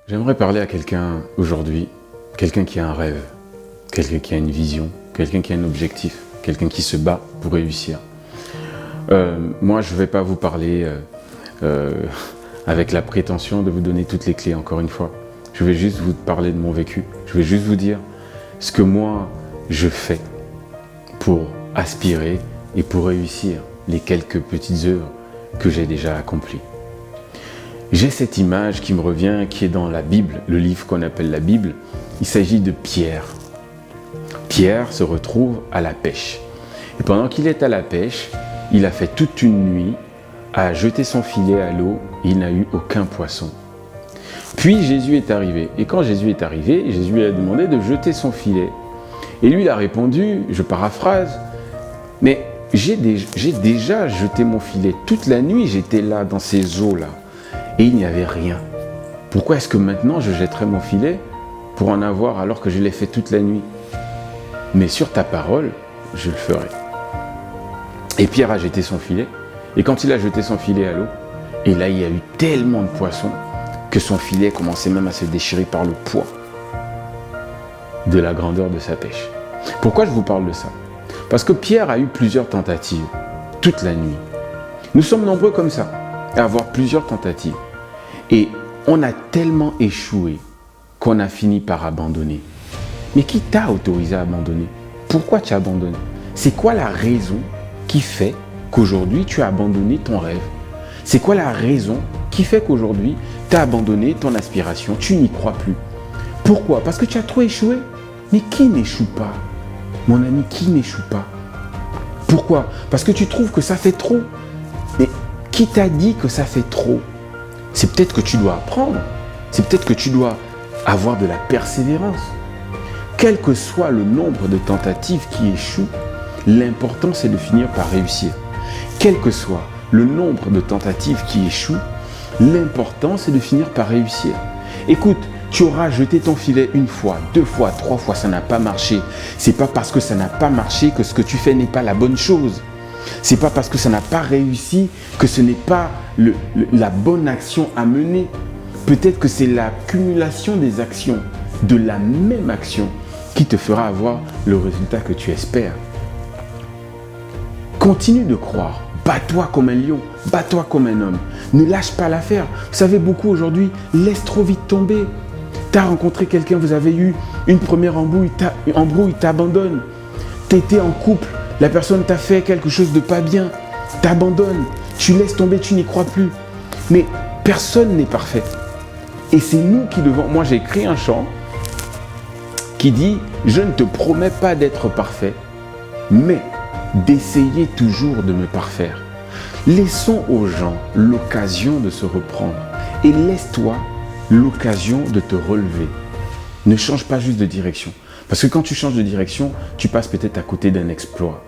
J'aimerais parler à quelqu'un aujourd'hui, quelqu'un qui a un rêve, quelqu'un qui a une vision, quelqu'un qui a un objectif, quelqu'un qui se bat pour réussir. Moi, je ne vais pas vous parler avec la prétention de vous donner toutes les clés, encore une fois. Je vais juste vous parler de mon vécu. Je vais juste vous dire ce que moi, je fais pour aspirer et pour réussir les quelques petites œuvres que j'ai déjà accomplies. J'ai cette image qui me revient, qui est dans la Bible, le livre qu'on appelle la Bible. Il s'agit de Pierre. Pierre se retrouve à la pêche. Et pendant qu'il est à la pêche, il a fait toute une nuit à jeter son filet à l'eau et il n'a eu aucun poisson. Puis Jésus est arrivé. Et quand Jésus est arrivé, Jésus lui a demandé de jeter son filet. Et lui, il a répondu, je paraphrase, mais j'ai déjà jeté mon filet. Toute la nuit, j'étais là, dans ces eaux-là. Et il n'y avait rien. Pourquoi est-ce que maintenant je jetterais mon filet pour en avoir alors que je l'ai fait toute la nuit? Mais sur ta parole, je le ferai. Et Pierre a jeté son filet. Et quand il a jeté son filet à l'eau, et là il y a eu tellement de poissons que son filet commençait même à se déchirer par le poids de la grandeur de sa pêche. Pourquoi je vous parle de ça? Parce que Pierre a eu plusieurs tentatives toute la nuit. Nous sommes nombreux comme ça à avoir plusieurs tentatives. Et on a tellement échoué qu'on a fini par abandonner. Mais qui t'a autorisé à abandonner? Pourquoi tu as abandonné? C'est quoi la raison qui fait qu'aujourd'hui tu as abandonné ton rêve? C'est quoi la raison qui fait qu'aujourd'hui tu as abandonné ton aspiration? Tu n'y crois plus. Pourquoi? Parce que tu as trop échoué. Mais qui n'échoue pas? Mon ami, qui n'échoue pas? Pourquoi? Parce que tu trouves que ça fait trop. Mais qui t'a dit que ça fait trop? C'est peut-être que tu dois apprendre. C'est peut-être que tu dois avoir de la persévérance. Quel que soit le nombre de tentatives qui échouent, l'important c'est de finir par réussir. Quel que soit le nombre de tentatives qui échouent, l'important c'est de finir par réussir. Écoute, tu auras jeté ton filet une fois, deux fois, trois fois, ça n'a pas marché. C'est pas parce que ça n'a pas marché que ce que tu fais n'est pas la bonne chose. C'est pas parce que ça n'a pas réussi que ce n'est pas la bonne action à mener. Peut-être que c'est l'accumulation des actions, de la même action, qui te fera avoir le résultat que tu espères. Continue de croire. Bats-toi comme un lion, bats-toi comme un homme. Ne lâche pas l'affaire. Vous savez, beaucoup aujourd'hui laissent trop vite tomber. Tu as rencontré quelqu'un, vous avez eu une première embrouille, t'abandonne. Tu étais en couple, la personne t'a fait quelque chose de pas bien, t'abandonnes, tu laisses tomber, tu n'y crois plus. Mais personne n'est parfait. Et c'est nous qui devons... Moi, j'ai écrit un chant qui dit « Je ne te promets pas d'être parfait, mais d'essayer toujours de me parfaire. » Laissons aux gens l'occasion de se reprendre et laisse-toi l'occasion de te relever. Ne change pas juste de direction. Parce que quand tu changes de direction, tu passes peut-être à côté d'un exploit.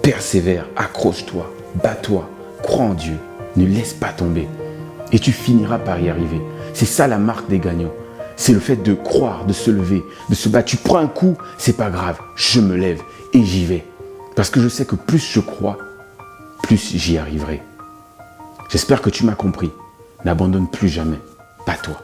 Persévère, accroche-toi, bats-toi, crois en Dieu, ne laisse pas tomber. Et tu finiras par y arriver. C'est ça la marque des gagnants. C'est le fait de croire, de se lever, de se battre. Tu prends un coup, c'est pas grave, je me lève et j'y vais. Parce que je sais que plus je crois, plus j'y arriverai. J'espère que tu m'as compris. N'abandonne plus jamais. Bats-toi.